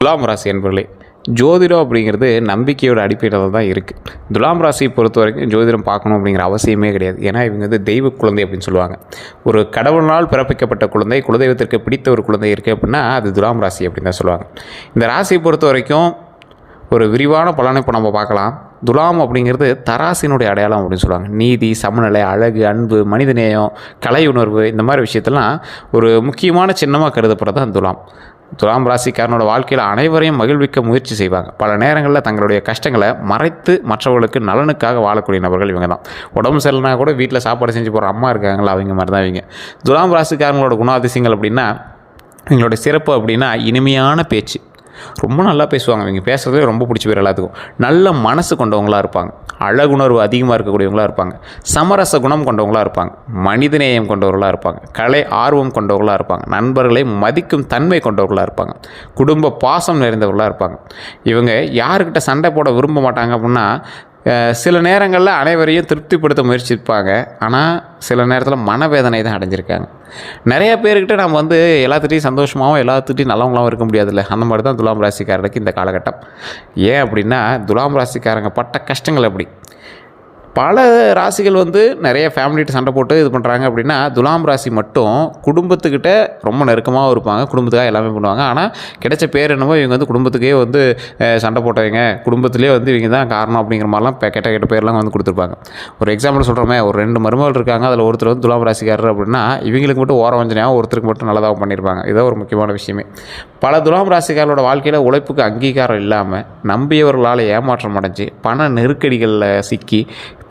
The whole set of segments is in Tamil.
துலாம் ராசி என்பர்களே, ஜோதிடம் அப்படிங்கிறது நம்பிக்கையோட அடிப்படையில் தான் இருக்குது. துலாம் ராசியை பொறுத்த வரைக்கும் ஜோதிடம் பார்க்கணும் அப்படிங்கிற அவசியமே கிடையாது. ஏன்னா இவங்க வந்து தெய்வ குழந்தை அப்படின்னு சொல்லுவாங்க. ஒரு கடவுளால் பிறப்பிக்கப்பட்ட குழந்தை, குலதெய்வத்திற்கு பிடித்த ஒரு குழந்தை இருக்குது அப்படின்னா அது துலாம் ராசி அப்படின்னு தான் சொல்லுவாங்க. இந்த ராசியை பொறுத்த வரைக்கும் ஒரு விரிவான பலனை இப்போ நம்ம பார்க்கலாம். துலாம் அப்படிங்கிறது தராசினுடைய அடையாளம் அப்படின்னு சொல்லுவாங்க. நீதி, சமநிலை, அழகு, அன்பு, மனிதநேயம், கலை உணர்வு, இந்த மாதிரி விஷயத்தெல்லாம் ஒரு முக்கியமான சின்னமாக கருதப்படுறது தான் துலாம். துலாம் ராசிக்காரனோட வாழ்க்கையில் அனைவரையும் மகிழ்விக்க முயற்சி செய்வாங்க. பல நேரங்களில் தங்களுடைய கஷ்டங்களை மறைத்து மற்றவர்களுக்கு நலனுக்காக வாழக்கூடிய நபர்கள் இவங்க தான். உடம்பு சரியில்லைனா கூட வீட்டில் சாப்பாடு செஞ்சு போகிற அம்மா இருக்காங்களா, அவங்க மாதிரி தான் இவங்க. துலாம் ராசிக்காரங்களோட குணாதிசயங்கள் அப்படின்னா, இவங்களுடைய சிறப்பு அப்படின்னா இனிமையான பேச்சு. ரொம்ப நல்லா பேசுவாங்க. இவங்க பேசுகிறதே ரொம்ப பிடிச்சி போயிடும் எல்லாத்துக்கும். நல்ல மனசு கொண்டவங்களாக இருப்பாங்க. அழகுணர்வு அதிகமாக இருக்கக்கூடியவங்களாக இருப்பாங்க. சமரச குணம் கொண்டவங்களாக இருப்பாங்க. மனிதநேயம் கொண்டவர்களாக இருப்பாங்க. கலை ஆர்வம் கொண்டவர்களாக இருப்பாங்க. நண்பர்களை மதிக்கும் தன்மை கொண்டவர்களாக இருப்பாங்க. குடும்ப பாசம் நிறைந்தவர்களாக இருப்பாங்க. இவங்க யாருக்கிட்ட சண்டை போட விரும்ப மாட்டாங்க அப்படின்னா, சில நேரங்களில் அனைவரையும் திருப்திப்படுத்த முயற்சிப்பாங்க. ஆனால் சில நேரத்தில் மனவேதனை தான் அடைஞ்சிருக்காங்க. நிறைய பேர்கிட்ட நம்ம வந்து எல்லாத்துட்டையும் சந்தோஷமாகவும் எல்லாத்துட்டையும் நல்லவங்களாகவும் இருக்க முடியாதுல்ல. அந்த மாதிரி தான் துலாம் ராசிக்காரருக்கு இந்த காலகட்டம். ஏன் அப்படின்னா, துலாம் ராசிக்காரங்க பட்ட கஷ்டங்கள் அப்படி. பல ராசிகள் வந்து நிறைய ஃபேமிலிகிட்ட சண்டை போட்டு இது பண்ணுறாங்க அப்படின்னா, துலாம் ராசி மட்டும் குடும்பத்துக்கிட்ட ரொம்ப நெருக்கமாகவும் இருப்பாங்க. குடும்பத்துக்காக எல்லாமே பண்ணுவாங்க. ஆனால் கிடைச்ச பேர் என்னமோ இவங்க வந்து குடும்பத்துக்கே வந்து சண்டை போட்டவங்க, குடும்பத்திலே வந்து இவங்க தான் காரணம் அப்படிங்கிற மாதிரிலாம் கெட்ட கெட்ட பேர்லாம் வந்து கொடுத்துருப்பாங்க. ஒரு எக்ஸாம்பிள் சொல்கிறோமே, ஒரு 2 மருமகள் இருக்காங்க. அதில் ஒருத்தர் வந்து துலாம் ராசிக்காரர் அப்படின்னா, இவங்களுக்கு மட்டும் ஓர வஞ்சனையாகவும் ஒருத்தருக்கு மட்டும் நல்லதாகவும் பண்ணியிருப்பாங்க. இதான் ஒரு முக்கியமான விஷயமே. பல துலாம் ராசிக்காரோட வாழ்க்கையில் உழைப்புக்கு அங்கீகாரம் இல்லாமல், நம்பியவர்களால் ஏமாற்றம் அடைஞ்சு, பண நெருக்கடிகளில் சிக்கி,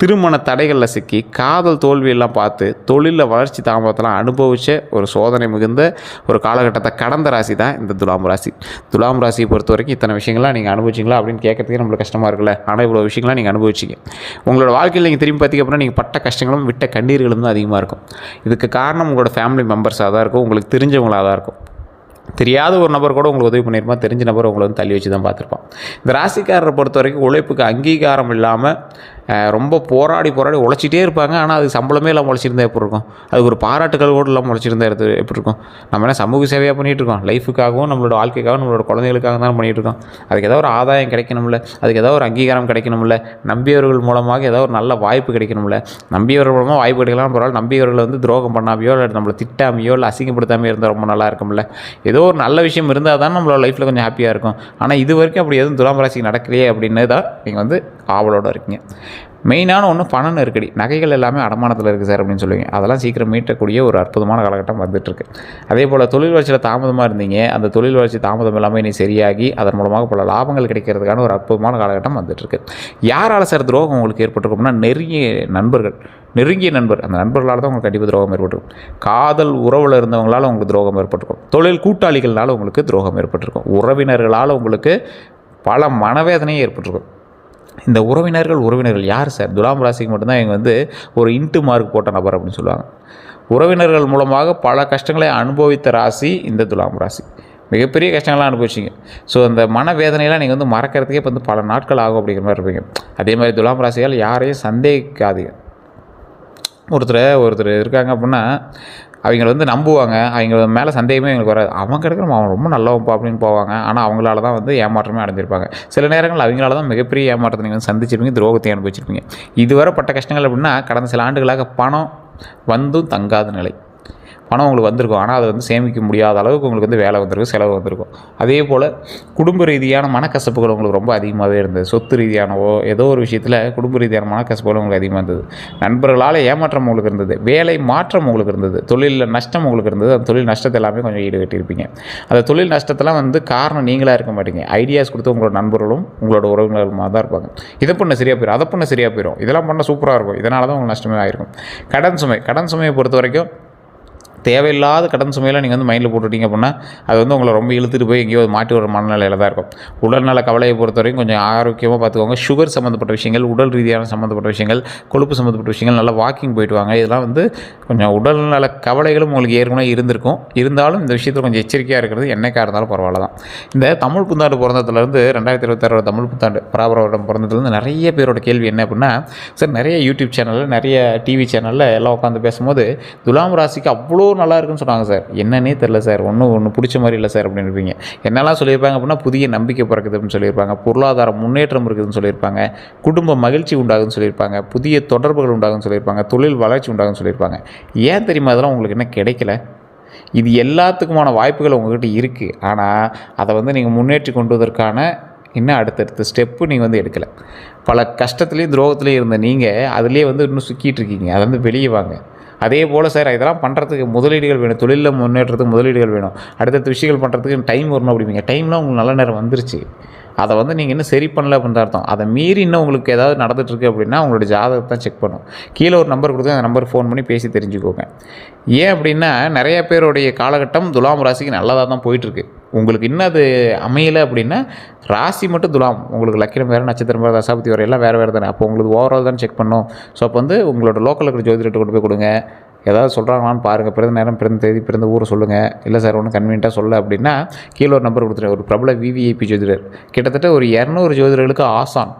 திருமண தடைகளில் சிக்கி, காதல் தோல்வியெல்லாம் பார்த்து, தொழிலில் வளர்ச்சி தாமதத்தெல்லாம் அனுபவித்த ஒரு சோதனை மிகுந்த ஒரு காலகட்டத்தை கடந்த ராசி தான் இந்த துலாம் ராசி. துலாம் ராசியை பொறுத்த வரைக்கும் இத்தனை விஷயங்கள்லாம் நீங்கள் அனுபவிச்சிங்களா அப்படின்னு கேட்கறதுக்கே நம்மளுக்கு கஷ்டமாக இருக்குல்ல. ஆனால் இவ்வளோ விஷயங்கள்லாம் நீங்கள் அனுபவிச்சிங்க. உங்களோட வாழ்க்கையில் நீங்கள் திரும்பி பார்த்திங்க அப்படின்னா, நீங்கள் பட்ட கஷ்டங்களும் விட்ட கண்ணீர்களும் தான் அதிகமாக இருக்கும். இதுக்கு காரணம் உங்களோட ஃபேமிலி மெம்பர்ஸாக தான் இருக்கும், உங்களுக்கு தெரிஞ்சவங்களாக தான் இருக்கும். தெரியாத ஒரு நபர் கூட உங்களுக்கு உதவி பண்ணியிருப்பான், தெரிஞ்ச நபர் உங்களை வந்து தள்ளி வச்சு தான் பார்த்துருப்பான். இந்த ராசிக்காரரை பொறுத்த வரைக்கும் உழைப்புக்கு அங்கீகாரம் இல்லாமல் ரொம்ப போராடி உழைச்சிட்டே இருப்பாங்க. ஆனால் அது சம்பளமே இல்லாமல் உழைச்சிருந்தா எப்படி இருக்கும்? அதுக்கு ஒரு பாராட்டுகள் கூட இல்லாமல் உழைச்சிருந்தா எப்படி இருக்கும்? நம்ம என்ன சமூக சேவையாக பண்ணிகிட்ருக்கோம்? லைஃபுக்காகவும் நம்மளோட வாழ்க்கைக்காகவும் நம்மளோட குழந்தைகளுக்காக தான் பண்ணிகிட்ருக்கோம். அதுக்கு ஏதாவது ஒரு ஆதாயம் கிடைக்கணும்ல, அதுக்கு ஏதாவது ஒரு அங்கீகாரம் கிடைக்கணும்ல, நம்பியவர்கள் மூலமாக ஏதாவது ஒரு நல்ல வாய்ப்பு கிடைக்கணும்ல. நம்பியவர்கள் மூலமாக வாய்ப்பு கிடைக்கலாம் பரவாயில்ல, நம்பியவர்களை வந்து துரோகம் பண்ணாமையோ இல்லை நம்மளை திட்டாமையோ இல்லை அசிங்கப்படுத்தாமையோ இருந்தால் ரொம்ப நல்லா இருக்கும்ல. ஏதோ ஒரு நல்ல விஷயம் இருந்தால் தான் நம்மளோட லைஃப்பில் கொஞ்சம் ஹாப்பியாக இருக்கும். ஆனால் இது வரைக்கும் அப்படி எதுவும் துலாம் ராசிக்கு நடக்கலையே அப்படின்னு தான் நீங்கள் வந்து ஆவலோடு இருக்கீங்க. மெயினான ஒன்று பண நெருக்கடி. நகைகள் எல்லாமே அடமானத்தில் இருக்குது சார் அப்படின்னு சொல்லுவீங்க. அதெல்லாம் சீக்கிரம் மீட்டக்கூடிய ஒரு அற்புதமான காலகட்டம் வந்துட்டுருக்கு. அதே போல் தொழில் வளர்ச்சியில் தாமதமாக இருந்தீங்க. அந்த தொழில் வளர்ச்சி தாமதம் எல்லாமே இனி சரியாகி அதன் மூலமாக பல லாபங்கள் கிடைக்கிறதுக்கான ஒரு அற்புதமான காலகட்டம் வந்துட்டுருக்கு. யாரால் சார் துரோகம் உங்களுக்கு ஏற்பட்டிருக்கும்னா, நெருங்கிய நண்பர். அந்த நண்பர்களால் தான் உங்களுக்கு கண்டிப்பாக துரோகம் ஏற்பட்டிருக்கும். காதல் உறவில் இருந்தவங்களால் உங்களுக்கு துரோகம் ஏற்பட்டிருக்கும். தொழில் கூட்டாளிகளால் உங்களுக்கு துரோகம் ஏற்பட்டிருக்கும். உறவினர்களால் உங்களுக்கு பல மனவேதனையும் ஏற்பட்டிருக்கும். இந்த உறவினர்கள் யார் சார்? துலாம் ராசிக்கு மட்டும்தான் இவங்க வந்து ஒரு இன்ட்டு மார்க் போட்ட நபர் அப்படின்னு சொல்லுவாங்க. உறவினர்கள் மூலமாக பல கஷ்டங்களை அனுபவித்த ராசி இந்த துலாம் ராசி. மிகப்பெரிய கஷ்டங்கள்லாம் அனுபவிச்சிங்க. ஸோ அந்த மனவேதனையெல்லாம் நீங்கள் வந்து மறக்கிறதுக்கே இப்போ வந்து பல நாட்கள் ஆகும் அப்படிங்கிற மாதிரி இருப்பீங்க. அதே மாதிரி துலாம் ராசியால் யாரையும் சந்தேகிக்காதீங்க. ஒருத்தர் இருக்காங்க அப்படின்னா, அவங்கள வந்து நம்புவாங்க. அவங்க மேலே சந்தேகமே எங்களுக்கு வராது. அவன் கிடக்கிற அவன் ரொம்ப நல்லவன்ப்பா அப்படின்னு போவாங்க. ஆனால் அவங்களால தான் வந்து ஏமாற்றமே அடைஞ்சிருப்பாங்க. சில நேரங்கள் அவங்களால தான் மிகப்பெரிய ஏமாற்றத்தை நீங்கள் வந்து சந்திச்சிருப்பீங்க, துரோகத்தை அனுபவிச்சிருப்பீங்க. இதுவரை பட்ட கஷ்டங்கள் அப்படின்னா, கடந்த சில ஆண்டுகளாக பணம் வந்தும் தங்காத நிலை. பணம் உங்களுக்கு வந்திருக்கும், ஆனால் அதை வந்து சேமிக்க முடியாத அளவுக்கு உங்களுக்கு வந்து வேலை வந்திருக்கும், செலவு வந்திருக்கும். அதே போல் குடும்ப ரீதியான மனக்கசப்புகள் உங்களுக்கு ரொம்ப அதிகமாகவே இருந்தது. சொத்து ரீதியானவோ ஏதோ ஒரு விஷயத்தில் குடும்ப ரீதியான மனக்கசப்புகள் உங்களுக்கு அதிகமாக இருந்தது. நண்பர்களால் ஏமாற்றம் உங்களுக்கு இருந்தது. வேலை மாற்றம் உங்களுக்கு இருந்தது. தொழிலில் நஷ்டம் உங்களுக்கு இருந்தது. அந்த தொழில் நஷ்டத்தை எல்லாமே கொஞ்சம் ஈடுகட்டியிருப்பீங்க. அந்த தொழில் நஷ்டத்தெல்லாம் வந்து காரணம் நீங்களாக இருக்க மாட்டீங்க. ஐடியாஸ் கொடுத்து உங்களோட நண்பர்களும் உங்களோட உறவினர்களுமாக தான் இருப்பாங்க. இதை பண்ண சரியாக போயிடும், அதை பண்ண சரியாக போயிடும், இதெல்லாம் பண்ண சூப்பராக இருக்கும், இதனால தான் உங்களுக்கு நஷ்டமே ஆகிருக்கும். கடன் சுமையை பொறுத்த வரைக்கும் தேவையில்லாத கடன் சுமையெல்லாம் நீங்கள் வந்து மைண்டில் போட்டுவிட்டீங்க அப்படின்னா, அது வந்து உங்களை ரொம்ப இழுத்துட்டு போய் எங்கேயோ மாட்டி வர மனநிலையில் தான் இருக்கும். உடல்நல கவலையை பொறுத்த வரைக்கும் கொஞ்சம் ஆரோக்கியமாக பார்த்துக்கோங்க. சுகர் சம்மந்தப்பட்ட விஷயங்கள், உடல் ரீதியான சம்மந்தப்பட்ட விஷயங்கள், கொழுப்பு சம்மந்தப்பட்ட விஷயங்கள், நல்லா வாக்கிங் போயிட்டு வாங்க. இதெல்லாம் வந்து கொஞ்சம் உடல்நல கவலைகளும் உங்களுக்கு ஏற்கனவே இருந்திருக்கும். இருந்தாலும் இந்த விஷயத்தில் கொஞ்சம் எச்சரிக்கையாக இருக்கிறது என்னைக்காக இருந்தாலும் பரவாயில்ல தான். இந்த தமிழ் புத்தாண்டு பிறந்ததுலேருந்து 2026 தமிழ் புத்தாண்டு பராபரம் பிறந்ததுலேருந்து நிறைய பேரோட கேள்வி என்ன அப்படின்னா, சார் நிறைய யூடியூப் சேனலில், நிறைய டிவி சேனலில் எல்லாம் உட்காந்து பேசும்போது துலாம் ராசிக்கு அவ்வளோ நல்லா இருக்குன்னு சொன்னாங்க சார். என்னன்னே தெரில சார், ஒன்றும் பிடிச்ச மாதிரி இல்லை சார் அப்படின்னு இருப்பீங்க. என்னெல்லாம் சொல்லியிருப்பாங்க அப்படின்னா, புதிய நம்பிக்கை பிறக்குது அப்படின்னு சொல்லியிருப்பாங்க, பொருளாதார முன்னேற்றம் இருக்குதுன்னு சொல்லியிருப்பாங்க, குடும்ப மகிழ்ச்சி உண்டாகுதுன்னு சொல்லியிருப்பாங்க, புதிய தொடர்புகள் உண்டாகுன்னு சொல்லியிருப்பாங்க, தொழில் வளர்ச்சி உண்டாகுன்னு சொல்லியிருப்பாங்க. ஏன் தெரியுமா அதெல்லாம் உங்களுக்கு என்ன கிடைக்கல? இது எல்லாத்துக்குமான வாய்ப்புகள் உங்கள்கிட்ட இருக்குது. ஆனால் அதை வந்து நீங்கள் முன்னேற்றி கொண்டுவதற்கான இன்னும் அடுத்தடுத்த ஸ்டெப்பு நீங்கள் வந்து எடுக்கலை. பல கஷ்டத்துலேயும் துரோகத்துலேயும் இருந்த நீங்கள் அதிலே வந்து இன்னும் சிக்கிட்டு இருக்கீங்க. அதை வந்து வெளியே வாங்க. அதே போல் சார் இதெல்லாம் பண்ணுறதுக்கு முதலீடுகள் வேணும், தொழிலில் முன்னேற்றத்துக்கு முதலீடுகள் வேணும், அடுத்தடுத்த விஷயங்கள் பண்ணுறதுக்கு டைம் வரணும் அப்படிங்க. டைம்லாம் உங்களுக்கு நல்ல நேரம் வந்துருச்சு. அதை வந்து நீங்கள் இன்னும் சரி பண்ணல அப்படின்னு அர்த்தம். அதை மீறி இன்னும் உங்களுக்கு ஏதாவது நடந்துகிட்ருக்கு அப்படின்னா உங்களோட ஜாதகத்தை தான் செக் பண்ணும். கீழே ஒரு நம்பர் கொடுத்து அந்த நம்பருக்கு ஃபோன் பண்ணி பேசி தெரிஞ்சுக்கோங்க. ஏன் அப்படின்னா நிறைய பேருடைய காலகட்டம் துலாம் ராசிக்கு நல்லதாக தான் போயிட்டுருக்கு. உங்களுக்கு இன்னும் அது அமையலை அப்படின்னா ராசி மட்டும் துலாம், உங்களுக்கு லக்கினம் வேறு, நட்சத்திரம் வேறு, தசாபதி வேறு, எல்லாம் வேறு தானே. அப்போ உங்களுக்கு ஓவரால் தான் செக் பண்ணணும். ஸோ அப்போ வந்து உங்களோட லோக்கலில் இருக்கிற ஜோதிடத்தை கொண்டு போய் கொடுங்க. ஏதாவது சொல்கிறாங்களான்னு பாருங்கள். பிறந்த நேரம், பிறந்த தேதி, பிறந்த ஊரை சொல்லுங்கள். இல்லை சார் ஒன்றும் கன்வீனியண்ட்டாக சொல்ல அப்படின்னா கீழே ஒரு நம்பர் கொடுத்துருங்க. ஒரு பிரபல விவிஐபி ஜோதிடர், கிட்டத்தட்ட ஒரு 200 ஜோதிடர்களுக்கு ஆசான்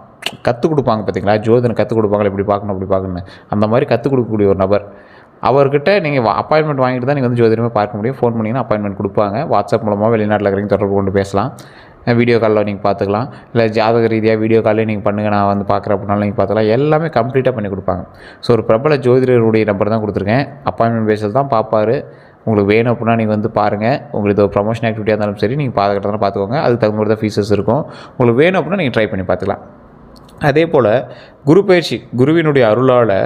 கற்றுக் கொடுப்பாங்க. பார்த்தீங்களா, ஜோதிடம் கற்றுக் கொடுப்பாங்களே, இப்படி பார்க்கணும் அப்படி பார்க்கணும், அந்த மாதிரி கற்றுக் கொடுக்கக்கூடிய ஒரு நபர். அவர்கிட்ட நீங்கள் அப்பாயின்மெண்ட் வாங்கிட்டு தான் நீங்கள் வந்து ஜோதிடமே பார்க்க முடியும். ஃபோன் பண்ணிங்கன்னா அப்பாயின்மெண்ட் கொடுப்பாங்க. வாட்ஸ்அப் மூலமாக வெளிநாட்டில் இருக்கிறவங்க தொடர்பு கொண்டு பேசலாம். வீடியோ காலில் நீங்கள் பார்த்துக்கலாம். இல்லை ஜாதக ரீதியாக வீடியோ காலே நீங்கள் பண்ணுங்கள், நான் வந்து பார்க்குறேன் அப்படின்னாலும் நீங்கள் பார்த்துக்கலாம். எல்லாமே கம்ப்ளீட்டாக பண்ணி கொடுப்பாங்க. ஸோ ஒரு பிரபல ஜோதிடருடைய நம்பர் தான் கொடுத்துருக்கேன். அப்பாயின்மெண்ட் பேஸில் தான் பார்ப்பார். உங்களுக்கு வேணும் அப்படின்னா நீங்கள் வந்து பாருங்கள். உங்களுக்கு ஒரு ப்ரமோஷன் ஆக்டிவிட்டியாக இருந்தாலும் சரி, நீங்கள் பார்த்துக்கிட்டதான் பார்த்துக்கோங்க. அதுக்கு தகுந்த மாதிரி தான் ஃபீஸஸ் இருக்கும். உங்களுக்கு வேணும் அப்படின்னா நீங்கள் ட்ரை பண்ணி பார்த்துக்கலாம். அதே போல் குரு பயிற்சி, குருவினுடைய அருளால்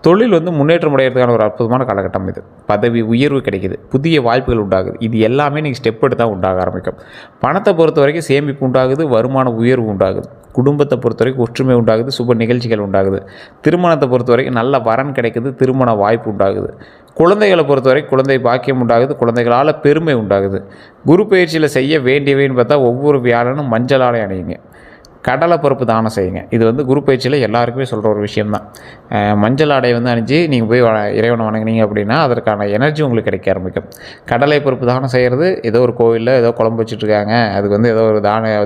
தொழில் வந்து முன்னேற்றம் அடைகிறதுக்கான ஒரு அற்புதமான காலகட்டம் இது. பதவி உயர்வு கிடைக்கிது, புதிய வாய்ப்புகள் உண்டாகுது. இது எல்லாமே நீங்கள் ஸ்டெப் எடுத்து தான் உண்டாக ஆரம்பிக்கும். பணத்தை பொறுத்த வரைக்கும் சேமிப்பு உண்டாகுது, வருமான உயர்வு உண்டாகுது. குடும்பத்தை பொறுத்த வரைக்கும் ஒற்றுமை உண்டாகுது, சுப நிகழ்ச்சிகள் உண்டாகுது. திருமணத்தை பொறுத்த வரைக்கும் நல்ல வரன் கிடைக்குது, திருமண வாய்ப்பு உண்டாகுது. குழந்தைகளை பொறுத்த வரைக்கும் குழந்தை பாக்கியம் உண்டாகுது, குழந்தைகளால் பெருமை உண்டாகுது. குரு பயிற்சியில் செய்ய வேண்டியவைன்னு பார்த்தா ஒவ்வொரு வியாழனும் மஞ்சள் ஆடை அணியுங்க, கடலை பருப்பு தானம் செய்யுங்க. இது வந்து குரு பயிற்சியில் எல்லாருக்குமே சொல்கிற ஒரு விஷயம்தான். மஞ்சள் ஆடை வந்து அணிஞ்சு நீங்கள் போய் இறைவனை வணங்குனீங்க அப்படின்னா அதற்கான எனர்ஜி உங்களுக்கு கிடைக்க ஆரம்பிக்கும். கடலை பருப்பு தானம் செய்கிறது, ஏதோ ஒரு கோவிலில் ஏதோ குழம்பு வச்சுட்ருக்காங்க, அதுக்கு வந்து ஏதோ ஒரு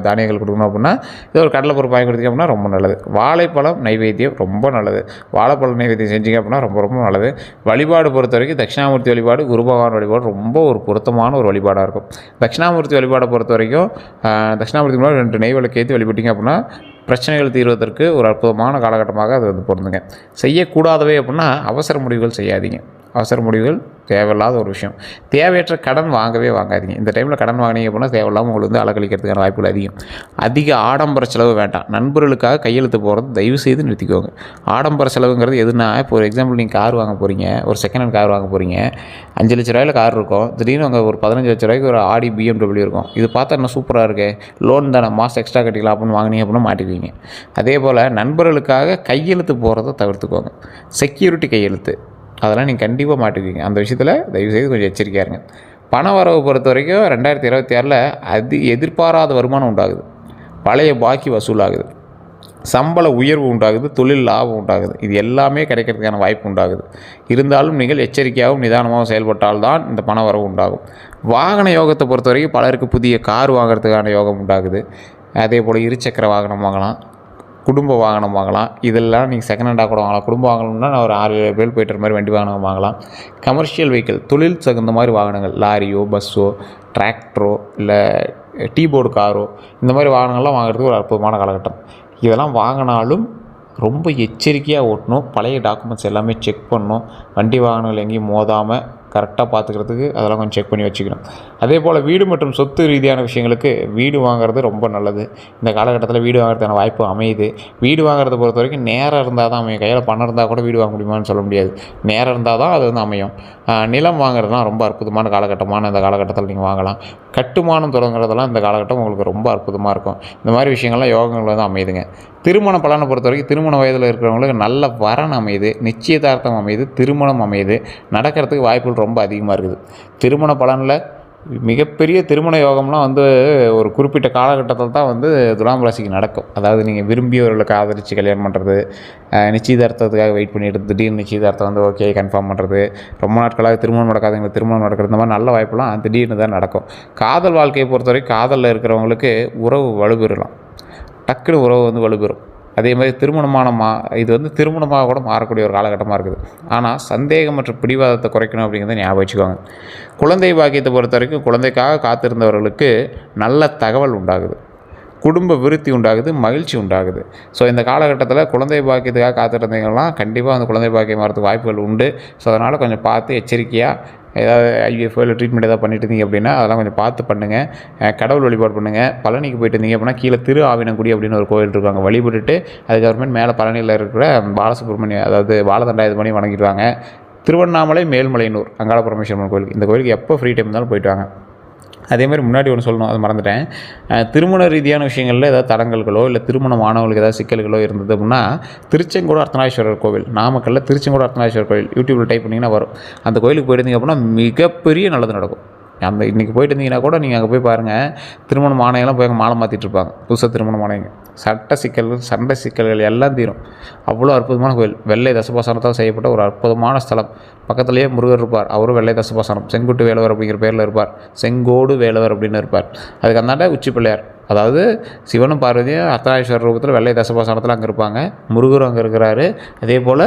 தானியங்கள் கொடுக்கணும் அப்படின்னா ஏதோ ஒரு கடலை பருப்பு வாங்கி கொடுத்தீங்க அப்படின்னா ரொம்ப நல்லது. வாழைப்பழம் நைவேத்தியம் ரொம்ப நல்லது. வாழைப்பழம் நைவேத்தியம் செஞ்சீங்க அப்படின்னா ரொம்ப ரொம்ப நல்லது. வழிபாடு பொறுத்த வரைக்கும் தட்சிணாமூர்த்தி வழிபாடு, குரு பகவான் வழிபாடு ரொம்ப ஒரு பொருத்தமான ஒரு வழிபாடாக இருக்கும். தட்சிணாமூர்த்தி வழிபாடை பொறுத்த வரைக்கும் தட்சிணாமூர்த்தி முன்னாடி 2 நெய் விளக்கு ஏற்றி வழிபட்டீங்க அப்படின்னா பிரச்சனைகள் தீர்வதற்கு ஒரு அற்புதமான காலகட்டமாக அது வந்து பொருந்துங்க. செய்யக்கூடாதவை அப்படின்னா அவசர முடிவுகள் செய்யாதீங்க. அவசர முடிவுகள் தேவையில்லாத ஒரு விஷயம். தேவையற்ற கடன் வாங்காதீங்க. இந்த டைமில் கடன் வாங்கினீங்க அப்படின்னா தேவையில்லாமல் உங்களுக்கு வந்து அலக்கழிக்கிறதுக்கான வாய்ப்புகள் அதிகம். அதிக ஆடம்பர செலவு வேண்டாம். நண்பர்களுக்காக கையெழுத்து போகிறது தயவு செய்து நிறுத்திக்கோங்க. ஆடம்பர செலவுங்கிறது எதுனா, இப்போ ஒரு எக்ஸாம்பிள் நீங்கள் கார் வாங்க போகிறீங்க, ஒரு செகண்ட் ஹேண்ட் கார் வாங்க போகிறீங்க. 5 லட்ச ரூபாயில் கார் இருக்கும், திடீர்னு அங்கே ஒரு 15 லட்ச ரூபாய்க்கு ஒரு ஆடி BMW இருக்கும். இது பார்த்தா என்ன சூப்பராக இருக்கே, லோன் தானே, மாதம் எக்ஸ்ட்ரா கட்டிக்கலாம் அப்படின்னு வாங்கினீங்க அப்படின்னா மாட்டிக்குவீங்க. அதே போல் நண்பர்களுக்காக கையெழுத்து போகிறத தவிர்த்துக்கோங்க. செக்யூரிட்டி கையெழுத்து அதெல்லாம் நீங்கள் கண்டிப்பாக மாட்டுக்குவீங்க. அந்த விஷயத்தில் தயவுசெய்து கொஞ்சம் எச்சரிக்கையாக இருங்க. பண வரவு பொறுத்த வரைக்கும் 2026 எதிர்பாராத வருமானம் உண்டாகுது, பழைய பாக்கி வசூலாகுது, சம்பள உயர்வு உண்டாகுது, தொழில் லாபம் உண்டாகுது. இது எல்லாமே கிடைக்கிறதுக்கான வாய்ப்பு உண்டாகுது. இருந்தாலும் நீங்கள் எச்சரிக்கையாகவும் நிதானமாகவும் செயல்பட்டால்தான் இந்த பண வரவு உண்டாகும். வாகன யோகத்தை பொறுத்த வரைக்கும் பலருக்கு புதிய கார் வாங்குறதுக்கான யோகம் உண்டாகுது. அதே போல் இருசக்கர வாகனம் வாங்கலாம், குடும்ப வாகனம் வாங்கலாம். இதெல்லாம் நீங்கள் செகண்ட் ஹேண்டாக கூட வாங்கலாம். குடும்ப வாங்கணும்னா நான் ஒரு 6-7 பேர் போய்ட்டு மாதிரி வண்டி வாகனம் வாங்கலாம். கமர்ஷியல் வெஹிக்கிள், தொழில் தகுந்த மாதிரி வாகனங்கள், லாரியோ பஸ்ஸோ டிராக்டரோ இல்லை டீபோர்டு காரோ, இந்த மாதிரி வாகனங்கள்லாம் வாங்குறதுக்கு ஒரு அற்புதமான காலகட்டம். இதெல்லாம் வாங்கினாலும் ரொம்ப எச்சரிக்கையாக ஓட்டணும். பழைய டாக்குமெண்ட்ஸ் எல்லாமே செக் பண்ணணும். வண்டி வாகனங்கள் எங்கேயும் மோதாமல் கரெக்டாக பார்த்துக்கிறதுக்கு அதெல்லாம் கொஞ்சம் செக் பண்ணி வச்சுக்கணும். அதே போல் வீடு மற்றும் சொத்து ரீதியான விஷயங்களுக்கு வீடு வாங்குறது ரொம்ப நல்லது. இந்த காலகட்டத்தில் வீடு வாங்குறதுக்கான வாய்ப்பு அமையுது. வீடு வாங்குறத பொறுத்த வரைக்கும் நேரம் இருந்தால் தான் அமையும். கையில் பணம் இருந்தால் கூட வீடு வாங்க முடியுமான்னு சொல்ல முடியாது. நேரம் இருந்தால் தான் அது வந்து அமையும். நிலம் வாங்குறதுலாம் ரொம்ப அற்புதமான காலகட்டமான இந்த காலகட்டத்தில் நீங்கள் வாங்கலாம். கட்டுமானம் தொடங்குறதெல்லாம் இந்த காலகட்டம் உங்களுக்கு ரொம்ப அற்புதமாக இருக்கும். இந்த மாதிரி விஷயங்கள்லாம் யோகங்கள் வந்து அமையுதுங்க. திருமண பலனை பொறுத்த வரைக்கும் திருமண வயதில் இருக்கிறவங்களுக்கு நல்ல வரன் அமையுது, நிச்சயதார்த்தம் அமையுது, திருமணம் அமையுது. நடக்கிறதுக்கு வாய்ப்புகள் ரொம்ப அதிகமாக இருக்குது. திருமண பலனில் மிகப்பெரிய திருமண யோகம்லாம் வந்து ஒரு குறிப்பிட்ட காலகட்டத்தில் தான் வந்து துலாம் ராசிக்கு நடக்கும். அதாவது நீங்கள் விரும்பியவர்களுக்கு ஆதரித்து கல்யாணம் பண்ணுறது, நிச்சயதார்த்தத்துக்காக வெயிட் பண்ணிட்டு திடீர்னு நிச்சயதார்த்தம் வந்து ஓகே கன்ஃபார்ம் பண்ணுறது, ரொம்ப நாட்களாக திருமணம் நடக்காதவங்களுக்கு திருமணம் நடக்கிறது, இந்த மாதிரி நல்ல வாய்ப்புலாம் திடீர்னு தான் நடக்கும். காதல் வாழ்க்கையை பொறுத்த வரைக்கும் காதலில் இருக்கிறவங்களுக்கு உறவு வலுப்பெறலாம். டக்குனு உறவு வந்து வலுப்பெறும். அதே மாதிரி இது வந்து திருமணமாக கூட மாறக்கூடிய ஒரு காலகட்டமாக இருக்குது. ஆனால் சந்தேகம் மற்றும் பிடிவாதத்தை குறைக்கணும் அப்படிங்கிறத ஞாபகம் வச்சுக்கோங்க. குழந்தை பாக்கியத்தை பொறுத்த வரைக்கும் குழந்தைக்காக காத்திருந்தவர்களுக்கு நல்ல தகவல் உண்டாகுது, குடும்ப விருத்தி உண்டாகுது, மகிழ்ச்சி உண்டாகுது. ஸோ இந்த காலகட்டத்தில் குழந்தை பாக்கியத்துக்காக காத்திருந்தீங்கன்னா கண்டிப்பாக அந்த குழந்தை பாக்கியம் வரதுக்கு வாய்ப்புகள் உண்டு. ஸோ அதனால் கொஞ்சம் பார்த்து எச்சரிக்கையாக ஏதாவது ஐவிஎஃப்ஓ இல்லை ட்ரீட்மெண்ட் ஏதாவது பண்ணிட்டு இருந்தீங்க அப்படின்னா அதெல்லாம் கொஞ்சம் பார்த்து பண்ணுங்கள். கடவுள் வழிபாடு பண்ணுங்கள். பழனிக்கு போயிட்டு இருந்தீங்க அப்படின்னா கீழே திரு ஆவினங்குடி அப்படின்னு ஒரு கோயில் இருக்காங்க, வழிபட்டுட்டு அதுக்கப்புறமேட்டு மேலே பழனியில் இருக்கிற பாலசுப்ரமணியம் அதாவது பாலதண்டாயுதபாணி வணங்கிடுவாங்க. திருவண்ணாமலை மேல்மலையனூர் அங்காள பரமேஸ்வரன் கோயிலுக்கு, இந்த கோயிலுக்கு எப்போ ஃப்ரீ டைம் இருந்தாலும் போயிட்டு வாங்க. அதேமாதிரி முன்னாடி ஒன்று சொல்லணும், அது மறந்துட்டேன். திருமண ரீதியான விஷயங்களில் ஏதாவது தடங்கல்களோ இல்லை திருமணம் ஆனவங்களுக்கு ஏதாவது சிக்கல்களோ இருந்தது அப்படின்னா திருச்செங்கோடு அர்த்தநாரீஸ்வரர் கோவில், நாமக்கல்லில் திருச்செங்கோடு அர்த்தநாரீஸ்வரர் கோவில் யூடியூப்பில் டைப் பண்ணிங்கன்னா வரும். அந்த கோயிலுக்கு போயிருந்தீங்க அப்படின்னா மிகப்பெரிய நல்லது நடக்கும். அந்த இன்றைக்கி போயிட்டு இருந்தீங்கன்னா கூட நீங்கள் அங்கே போய் பாருங்கள், திருமணம் ஆணையெல்லாம் போய் அங்கே மாலை மாற்றிட்டு இருப்பாங்க. புதுசாக திருமணம் ஆணையங்க சண்டை சிக்கல்கள் எல்லாம் தீரும். அவ்வளோ அற்புதமான கோயில். வெள்ளை தசபாசனத்தால் செய்யப்பட்ட ஒரு அற்புதமான ஸ்தலம். பக்கத்துலேயே முருகர் இருப்பார், அவரும் வெள்ளை தசபாசனம், செங்குட்டு வேலவர் அப்படிங்கிற பேரில் இருப்பார், செங்கோடு வேலவர் அப்படின்னு இருப்பார். அதுக்கு அந்தாண்ட உச்சி பிள்ளையார், அதாவது சிவனும் பார்வதியும் அர்த்தநாரீஸ்வரர் ரூபத்தில் வெள்ளை தசபாசனத்தில் அங்கே இருப்பாங்க. முருகரும் அங்கே இருக்கிறாரு, அதே போல்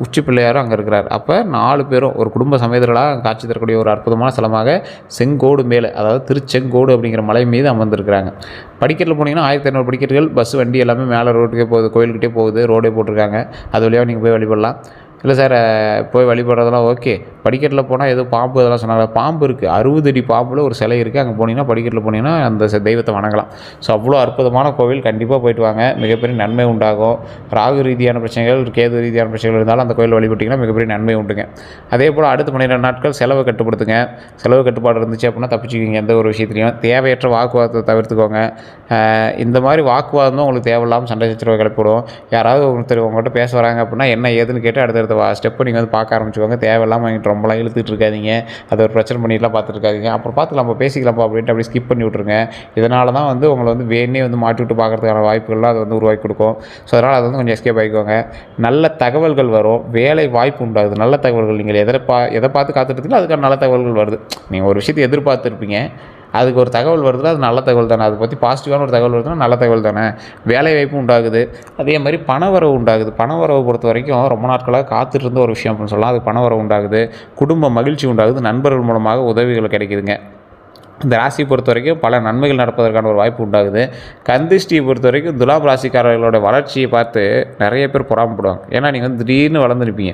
உச்சி பிள்ளையாரும் அங்கே இருக்கிறார். அப்போ 4 பேரும் ஒரு குடும்ப சமேதர்களாக காட்சி தரக்கூடிய ஒரு அற்புதமான ஸ்தலமாக செங்கோடு மேலே, அதாவது திருச்செங்கோடு அப்படிங்கிற மலை மீது அமர்ந்திருக்கிறாங்க. படிக்கட்டில் போனீங்கன்னா 1500 படிக்கட்டுகள், பஸ் வண்டி எல்லாமே மேலே ரோட்டுக்கே போகுது, கோயில்கிட்டே போகுது, ரோடே போட்டிருக்காங்க. அது வழியாக நீங்கள் போய் வழிபடலாம். இல்லை சார் போய் வழிபடுறதெல்லாம் ஓகே, படிக்கட்டில் போனால் ஏதோ பாம்பு இதெல்லாம் சொன்னாங்க. பாம்பு இருக்குது, 60 அடி பாம்பில் ஒரு சிலை இருக்குது. அங்கே போனீங்கன்னா படிக்கட்டில் போனீங்கன்னா அந்த தெய்வத்தை வணங்கலாம். ஸோ அவ்வளோ அற்புதமான கோவில், கண்டிப்பாக போயிட்டு வாங்க, மிகப்பெரிய நன்மை உண்டாகும். ராகு ரீதியான பிரச்சனைகள், கேது ரீதியான பிரச்சனைகள் இருந்தாலும் அந்த கோயில் வழிபட்டிங்கன்னா மிகப்பெரிய நன்மை உண்டுங்க. அதே போல் அடுத்த 12 நாட்கள் செலவை கட்டுப்படுத்துங்க. செலவு கட்டுப்பாடு இருந்துச்சு அப்படின்னா தப்பிச்சுக்கிங்க. எந்த ஒரு விஷயத்துலையும் தேவையற்ற வாக்குவாதத்தை தவிர்த்துக்கோங்க. இந்த மாதிரி வாக்குவாதம் தான் உங்களுக்கு தேவையில்லாமல் சண்டை சச்சரவை கிளப்பிவிடும். யாராவது உங்கள்கிட்ட பேச வராங்க அப்படின்னா என்ன ஏதுன்னு கேட்டு அடுத்தடுத்த ஸ்டெப்பை நீங்கள் வந்து பார்க்க ஆரம்பிச்சுக்கோங்க. தேவையில்லாமல் வாங்கிட்டு ரொம்பலாம் இழுத்துட்டு இருக்காதிங்க, அதை ஒரு பிரச்சனை பண்ணிட்டுலாம் பார்த்துருக்காதிங்க. அப்புறம் பார்த்துக்கலாம், பேசிக்கலாம்ப்பா அப்படின்ட்டு அப்படி ஸ்கிப் பண்ணி விட்ருங்க. இதனால தான் வந்து உங்களை வந்து வேணே வந்து மாட்டி விட்டு பார்க்குறதுக்கான வாய்ப்புகள்லாம் அது வந்து உருவாக்கி கொடுக்கும். ஸோ அதனால் அதை வந்து கொஞ்சம் எஸ்கேப் ஆகிக்கோங்க. நல்ல தகவல்கள் வரும், வேலை வாய்ப்பு உண்டாகுது. நல்ல தகவல்கள் நீங்கள் எதை பார்த்து காத்துட்டு அதுக்கான நல்ல தகவல்கள் வருது. நீங்கள் ஒரு விஷயத்தை எதிர்பார்த்துருப்பீங்க, அதுக்கு ஒரு தகவல் வருதுன்னா அது நல்ல தகவல் தானே, அதை பற்றி பாசிட்டிவான ஒரு தகவல் வருதுன்னா நல்ல தகவல் தானே. வேலை வாய்ப்பு உண்டாகுது, அதே மாதிரி பணவரவு உண்டாகுது. பணவரவு பொறுத்த வரைக்கும் ரொம்ப நாட்களாக காத்துட்டு இருந்த ஒரு விஷயம் அப்படின்னு சொல்லலாம், அது பணவரவு உண்டாகுது, குடும்ப மகிழ்ச்சி உண்டாகுது, நண்பர்கள் மூலமாக உதவிகள் கிடைக்குதுங்க. இந்த ராசியை பொறுத்த வரைக்கும் பல நன்மைகள் நடப்பதற்கான ஒரு வாய்ப்பு உண்டாகுது. கந்திஷ்டியை பொறுத்த வரைக்கும் துலாம் ராசிக்காரர்களோட வளர்ச்சியை பார்த்து நிறைய பேர் பொறாமப்படுவாங்க. ஏன்னா நீங்கள் வந்து திடீர்னு வளர்ந்து நிற்பீங்க,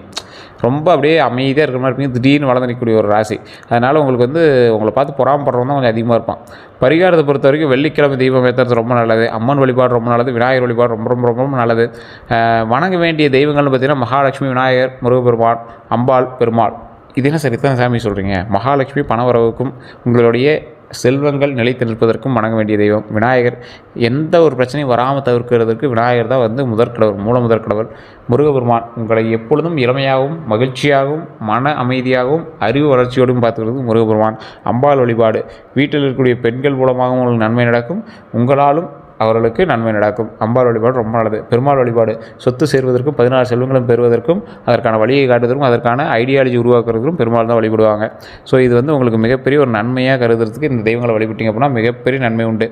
ரொம்ப அப்படியே அமைதியாக இருக்கிற மாதிரி இருப்பீங்க, திடீர்னு வளர்ந்து நிற்கக்கூடிய ஒரு ராசி. அதனால் உங்களுக்கு வந்து உங்களை பார்த்து பொறாமப்படுறவங்க தான் கொஞ்சம் அதிகமாக இருப்பான். பரிகாரத்தை பொறுத்த வரைக்கும் வெள்ளிக்கிழமை தீபம் ஏற்றுறது ரொம்ப நல்லது, அம்மன் வழிபாடு ரொம்ப நல்லது, விநாயகர் வழிபாடு ரொம்ப ரொம்ப ரொம்ப நல்லது. வணங்க வேண்டிய தெய்வங்கள்னு பார்த்தீங்கன்னா மகாலட்சுமி, விநாயகர், முருகப்பெருமான், அம்பாள், பெருமாள். இது என்ன சார் இத்தனை சாமி சொல்கிறீங்க? மகாலட்சுமி பணவரவுக்கும் உங்களுடைய செல்வங்கள் நிலைத்து நிற்பதற்கும் வணங்க வேண்டிய தெய்வம். விநாயகர் எந்த ஒரு பிரச்சனையும் வராமல் தவிர்க்கிறதுக்கு விநாயகர் தான் வந்து முதற்கடவுள். முருகப்பெருமான் உங்களை எப்பொழுதும் இளமையாகவும் மகிழ்ச்சியாகவும் மன அமைதியாகவும் அறிவு வளர்ச்சியோடும் பார்த்துக்கிறது முருகப்பெருமான். அம்பாள் வழிபாடு, வீட்டில் இருக்கக்கூடிய பெண்கள் மூலமாகவும் உங்களுக்கு நன்மை நடக்கும், உங்களாலும் அவர்களுக்கு நன்மை நடக்கும். அம்பாள் வழிபாடு ரொம்ப நல்லது. பெருமாள் வழிபாடு சொத்து சேர்வதற்கும் 16 செல்வங்களும் பெறுவதற்கும் அதற்கான வழியை காட்டுவதற்கும் அதற்கான ஐடியாலஜி உருவாக்குறதுக்கும் பெருமாள் தான் வழிபடுவாங்க. ஸோ இது வந்து உங்களுக்கு மிகப்பெரிய ஒரு நன்மையாக கருதுறதுக்கு இந்த தெய்வங்களை வழிபட்டிங்க அப்படின்னா மிகப்பெரிய நன்மை உண்டு.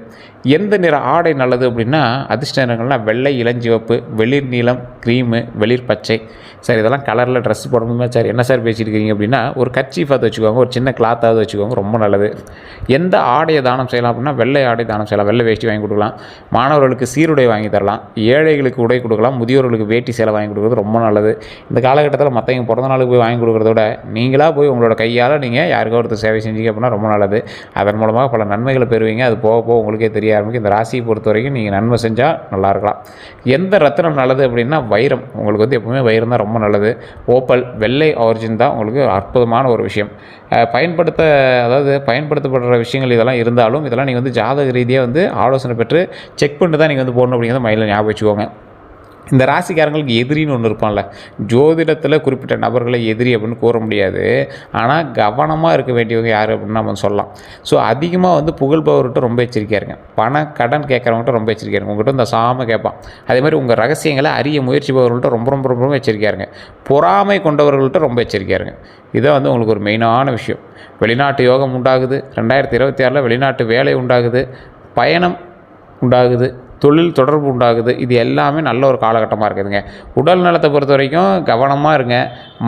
எந்த நிற ஆடை நல்லது அப்படின்னா அதிர்ஷ்ட நிறங்கள்லாம் வெள்ளை, இளஞ்சிவப்பு, வெளிர் நீலம், க்ரீமு, வெளிர் பச்சை. சார் இதெல்லாம் கலரில் ட்ரெஸ் போடணுமே சார், என்ன சார் பேசிட்டு இருக்கீங்க அப்படின்னா ஒரு கர்ச்சீஃபாவது வச்சுக்கோங்க, ஒரு சின்ன கிளாத்தாவது வச்சுக்கோங்க, ரொம்ப நல்லது. எந்த ஆடையை தானம் செய்யலாம் அப்படின்னா வெள்ளை ஆடை தானம் செய்யலாம், வெள்ளை வேஷ்டி வாங்கி கொடுக்கலாம், மாணவர்களுக்கு சீருடை வாங்கி தரலாம், ஏழைகளுக்கு உடை கொடுக்கலாம், முதியோர்களுக்கு வேட்டி சேலை வாங்கி கொடுக்குறது ரொம்ப நல்லது. இந்த காலகட்டத்தில் மற்றவங்க பிறந்த நாளுக்கு போய் வாங்கி கொடுக்குறத விட நீங்களாக போய் உங்களோட கையால் நீங்கள் யாருக்கோ ஒருத்தர் சேவை செஞ்சீங்க அப்படின்னா ரொம்ப நல்லது. அதன் மூலமாக பல நன்மைகளை பெறுவீங்க. அது போக போக உங்களுக்கே தெரிய ஆரம்பிக்கும். இந்த ராசியை பொறுத்த வரைக்கும் நீங்கள் நன்மை செஞ்சால் நல்லா இருக்கலாம். எந்த ரத்தினம் நல்லது அப்படின்னா வைரம். உங்களுக்கு வந்து எப்பவுமே வைரம் தான் ரொம்ப நல்லது. ஓப்பல், வெள்ளை ஆரிஜின் தான் உங்களுக்கு அற்புதமான ஒரு விஷயம். பயன்படுத்தப்படுற விஷயங்கள் இதெல்லாம் இருந்தாலும் இதெல்லாம் நீங்கள் வந்து ஜாதக ரீதியாக வந்து ஆலோசனை பெற்று செக் பண்ணிட்டு தான் நீங்கள் வந்து போடணும் அப்படிங்கிறத மைண்டில் ஞாபகம் வச்சுக்கோங்க. இந்த ராசிக்காரங்களுக்கு எதிரின்னு ஒன்று இருப்பான்ல, ஜோதிடத்தில் குறிப்பிட்ட நபர்களை எதிரி அப்படின்னு கூற முடியாது, ஆனால் கவனமாக இருக்க வேண்டியவங்க யார் அப்படின்னு நம்ம சொல்லலாம். ஸோ அதிகமாக வந்து புகழ்பவர்கிட்ட ரொம்ப எச்சரிக்கையாக இருங்க, கடன் கேட்குறவங்கள்ட்ட ரொம்ப எச்சரிக்கையாக இருங்க, உங்கள்கிட்ட இந்த சாம கேட்பான். அதே மாதிரி உங்கள் ரகசியங்களை அறிய முயற்சிப்பவர்கள்ட்ட ரொம்ப ரொம்ப ரொம்ப எச்சரிக்கையாக இருங்க, பொறாமை கொண்டவர்கள்ட்ட ரொம்ப எச்சரிக்கையாக இருங்க. இதான் வந்து உங்களுக்கு ஒரு மெயினான விஷயம். வெளிநாட்டு யோகம் உண்டாகுது, 2026 வெளிநாட்டு வேலை உண்டாகுது, பயணம் உண்டாகுது, தொழில் தொடர்பு உண்டாகுது. இது எல்லாமே நல்ல ஒரு காலகட்டமாக இருக்குதுங்க. உடல் நலத்தை பொறுத்த வரைக்கும் கவனமாக இருங்க.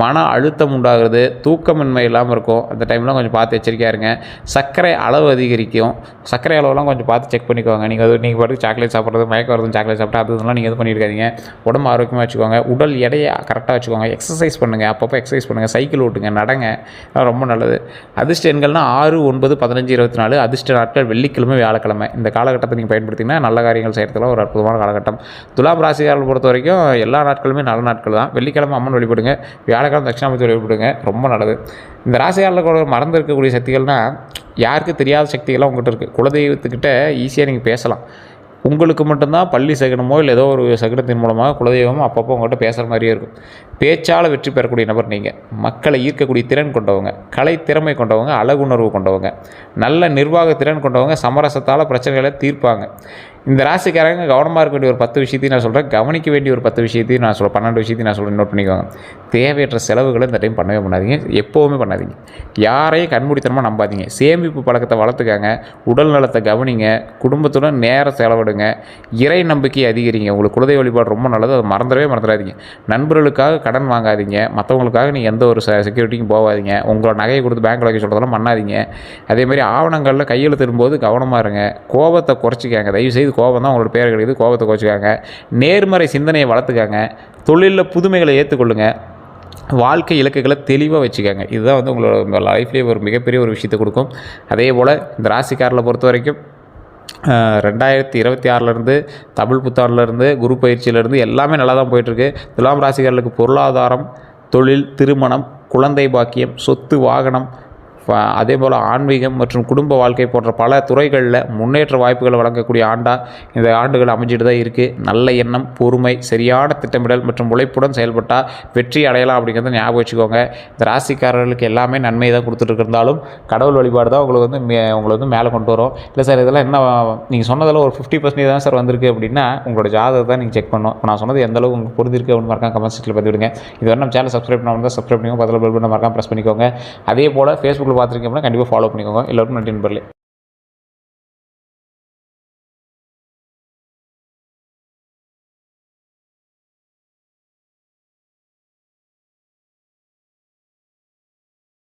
மன அழுத்தம் உண்டாகுது, தூக்கமின்மை இல்லாமல் இருக்கும். அந்த டைம்லாம் கொஞ்சம் பார்த்து எச்சரிக்கையாக இருங்க. சர்க்கரை அளவு அதிகரிக்கும். சர்க்கரை அளவுலாம் கொஞ்சம் பார்த்து செக் பண்ணிக்கோங்க. நீங்கள் பாட்டுக்கு சாக்லேட் சாப்பிட்றது, மயக்கம் வருது சாக்லேட் சாப்பிட்டா அதெல்லாம் நீங்கள் எது பண்ணியிருக்காதீங்க. உடம்பு ஆரோக்கியமாக வச்சுக்கோங்க. உடல் எடையை கரெக்டாக வச்சுக்கோங்க. எக்ஸசைஸ் பண்ணுங்கள், அப்பப்போ எக்ஸசைஸ் பண்ணுங்கள், சைக்கிள் ஓட்டுங்க, நடங்க, ரொம்ப நல்லது. அதிர்ஷ்ட எண்கள்னால் 6, 9, 15, 24. அதிர்ஷ்ட நாட்கள் வெள்ளிக்கிழமை, வியாழக்கிழமை. இந்த காலகட்டத்தை நீங்கள் பயன்படுத்திங்கன்னா நல்ல காரியங்கள் செய்கிறதுலாம் ஒரு அற்புதமான காலகட்டம். துலாம் ராசிக்காரர்கள் பொறுத்த வரைக்கும் எல்லா நாட்களுமே நல்ல நாட்கள் தான். வெள்ளிக்கிழமை அம்மன் வழிபடுங்க, வியாழக்கிழமை தட்சிணாமூர்த்தி வழிபடுங்க, ரொம்ப நல்லது. இந்த ராசிக்காரர்களுக்கு மறந்து இருக்கக்கூடிய சக்திகள்னால் யாருக்கு தெரியாத சக்திகள்லாம் உங்கள்கிட்ட இருக்குது. குலதெய்வத்துக்கிட்ட ஈஸியாக நீங்கள் பேசலாம். உங்களுக்கு மட்டும்தான் பள்ளி சகுனமோ இல்லை ஏதோ ஒரு சகுனத்தின் மூலமாக குலதெய்வமோ அப்பப்போ உங்கள்கிட்ட பேசுகிற மாதிரியே இருக்கும். பேச்சால் வெற்றி பெறக்கூடிய நபர் நீங்கள். மக்களை ஈர்க்கக்கூடிய திறன் கொண்டவங்க, கலை திறமை கொண்டவங்க, அழகுணர்வு கொண்டவங்க, நல்ல நிர்வாக திறன் கொண்டவங்க, சமரசத்தால் பிரச்சனைகளை தீர்ப்பாங்க. இந்த ராசிக்காரங்க கவனமாக இருக்க வேண்டிய ஒரு 10 விஷயத்தையும் நான் சொல்கிறேன். கவனிக்க வேண்டிய ஒரு 10 விஷயத்தையும் நான் சொல்கிறேன். 12 விஷயத்தையும் நான் சொல்கிறேன், நோட் பண்ணிக்கோங்க. தேவையற்ற செலவுகளை இந்த டைம் பண்ணவே பண்ணாதீங்க. எப்போவுமே பண்ணாதீங்க. யாரையும் கண்மூடித்தனமாக நம்பாதீங்க. சேமிப்பு பழக்கத்தை வளர்த்துக்காங்க. உடல் நலத்தை கவனிங்க. குடும்பத்துடன் நேரம் செலவிடுங்க. இறை நம்பிக்கை அதிகரிங்க. உங்களுக்கு குலதெய்வ வழிபாடு ரொம்ப நல்லது. அதை மறந்துடாதீங்க. நண்பர்களுக்காக கடன் வாங்காதீங்க. மற்றவங்களுக்காக நீங்கள் எந்த ஒரு செக்யூரிட்டிக்கும் போகாதீங்க. உங்களோட நகையை கொடுத்து பேங்க்கில் வைக்க சொல்கிறதெல்லாம் பண்ணாதீங்க. அதேமாதிரி ஆவணங்களில் கையெழுத்திடும்போது கவனமாக இருங்க. கோபத்தை குறைச்சிக்காங்க. தயவுசெய்து கோபம் தான் உங்களோட பேர் கிடைக்குது. கோபத்தை குறைச்சிக்காங்க. நேர்மறை சிந்தனையை வளர்த்துக்காங்க. தொழிலில் புதுமைகளை ஏற்றுக்கொள்ளுங்க. வாழ்க்கை இலக்குகளை தெளிவாக வச்சுக்காங்க. இதுதான் உங்களோட லைஃப்லேயே ஒரு மிகப்பெரிய ஒரு விஷயத்தை கொடுக்கும். அதே போல் இந்த ராசிக்காரர்களை பொறுத்த வரைக்கும் 2026 தமிழ் புத்தாண்டுலேருந்து குரு பயிற்சியிலேருந்து எல்லாமே நல்லா தான் போயிட்டுருக்கு. துலாம் ராசிக்காரர்களுக்கு பொருளாதாரம், தொழில், திருமணம், குழந்தை பாக்கியம், சொத்து, வாகனம், அதே போல் ஆன்மீகம் மற்றும் குடும்ப வாழ்க்கை போன்ற பல துறைகளில் முன்னேற்ற வாய்ப்புகளை வழங்கக்கூடிய ஆண்டாக இந்த ஆண்டுகள் அமைஞ்சிட்டு தான் இருக்குது. நல்ல எண்ணம், பொறுமை, சரியான திட்டமிடல் மற்றும் உழைப்புடன் செயல்பட்டால் வெற்றி அடையலாம் அப்படிங்கிறத ஞாபகம் வச்சுக்கோங்க. இந்த ராசிக்காரர்களுக்கு எல்லாமே நன்மை தான் கொடுத்துட்டு இருந்தாலும் கடவுள் வழிபாடு தான் உங்களை மேலே கொண்டு வரும். இல்லை சார் இதெல்லாம் என்ன நீங்கள் சொன்னதில் ஒரு 50% தான் சார் வந்திருக்கு அப்படின்னா உங்களோட ஜாதகத்தை தான் நீங்கள் செக் பண்ணணும். நான் சொன்னது எந்த அளவுக்கு உங்களுக்கு புரிஞ்சிருக்கு அப்படின்னு மறக்காம கமெண்ட் செக்ஷனில் பதிவிடுங்க. இதுவரை நம்ம சேனல் சப்ஸ்கிரைப் பண்ணால் சப்ஸ்கிரைப் பண்ணிக்கோங்க. பதில் பெல் பட்டனை மறக்காம ப்ரெஸ் பண்ணிக்கோங்க. அதே போல் ஃபேஸ்புக்கில் பார்த்துருக்கீங்க அப்படின்னா கண்டிப்பாக ஃபாலோ பண்ணிக்கோங்க. எல்லோருக்கும் நன்றி நண்பர்களே.